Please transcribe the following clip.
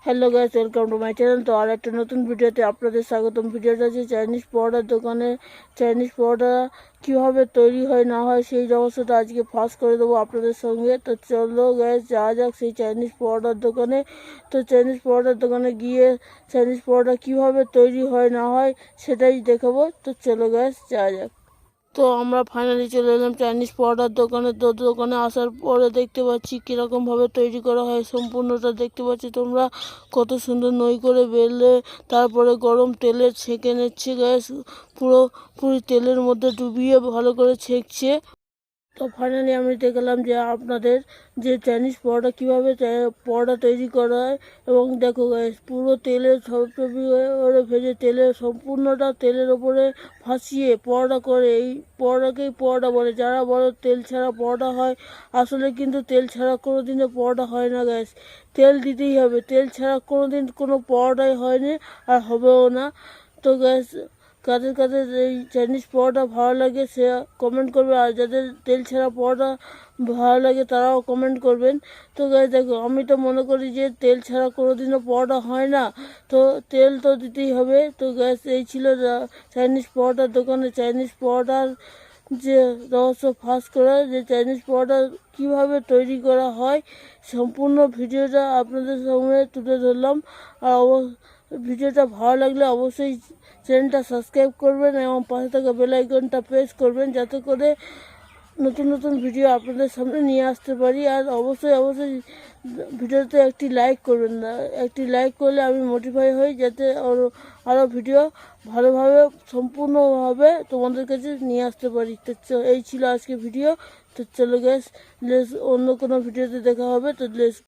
Hello guys, welcome to my channel. তো আর একটা নতুন ভিডিওতে আপনাদের স্বাগতম। ভিডিওটা হচ্ছে চাইনিজ পরোটার দোকানে চাইনিজ পরোটা কীভাবে তৈরি হয় না হয় সেই রহস্যটা আজকে ফাঁস করে দেবো আপনাদের সঙ্গে। তো চলো গাইস যাওয়া যাক সেই চাইনিজ পরোটার দোকানে। তো চাইনিজ পরোটার দোকানে গিয়ে চাইনিজ পরোটা কীভাবে তৈরি হয় না হয় সেটাই দেখাবো। তো চলো গাইস যাওয়া যাক। তো আমরা ফাইনালি চলে এলাম চাইনিজ পরোটার দোকানে। তো দোকানে আসার পরে দেখতে পাচ্ছি কীরকমভাবে তৈরি করা হয়, সম্পূর্ণটা দেখতে পাচ্ছি তোমরা। কত সুন্দর নই করে বেলে তারপরে গরম তেলে ছেঁকে নিচ্ছে গ্যাস, পুরোপুরি তেলের মধ্যে ডুবিয়ে ভালো করে ছেঁকছে। তো ফাইনালি আমি দেখলাম যে আপনাদের যে চাইনিজ পরোটা কীভাবে পরোটা তৈরি করা হয়। এবং দেখো গাইস, পুরো তেলে ছবি করে ভেজে তেলের সম্পূর্ণটা তেলের ওপরে ভাসিয়ে পরোটা করে, এই পরোটাকেই পরোটা বলে। যারা বলে তেল ছাড়া পরোটা হয়, আসলে কিন্তু তেল ছাড়া কোনো দিনও পরোটা হয় না গাইস। তেল দিতেই হবে, তেল ছাড়া কোনো দিন কোনো পরোটাই হয়নি আর হবেও না। তো গ্যাস, কাদের কাদের এই চাইনিজ পরোটা ভালো লাগে সে কমেন্ট করবে, আর যাদের তেল ছাড়া পরোটা ভালো লাগে তারাও কমেন্ট করবেন। তো গাইস দেখো, আমি তো মনে করি যে তেল ছাড়া কোনো দিনও পরোটা হয় না, তো তেল তো দিতেই হবে। তো গ্যাস, এই ছিল চাইনিজ পরোটার দোকানে চাইনিজ পরোটার যে রহস্য ফাঁস করা, যে চাইনিজ পরোটা কীভাবে তৈরি করা হয়, সম্পূর্ণ ভিডিওটা আপনাদের সামনে তুলে ধরলাম। আর ভিডিওটা ভালো লাগলে অবশ্যই চ্যানেলটা সাবস্ক্রাইব করবেন এবং পাশে থাকা বেল আইকনটা প্রেস করবেন, যাতে করে নতুন নতুন ভিডিও আপনাদের সামনে নিয়ে আসতে পারি। আর অবশ্যই ভিডিওতে একটি লাইক করবেন না, একটি লাইক করলে আমি মোটিফাই হই, যাতে আরও ভিডিও ভালোভাবে সম্পূর্ণভাবে তোমাদের কাছে নিয়ে আসতে পারি। তো এই ছিল আজকে ভিডিও। তো চলো গ্যাস, অন্য কোনো ভিডিওতে দেখা হবে। তো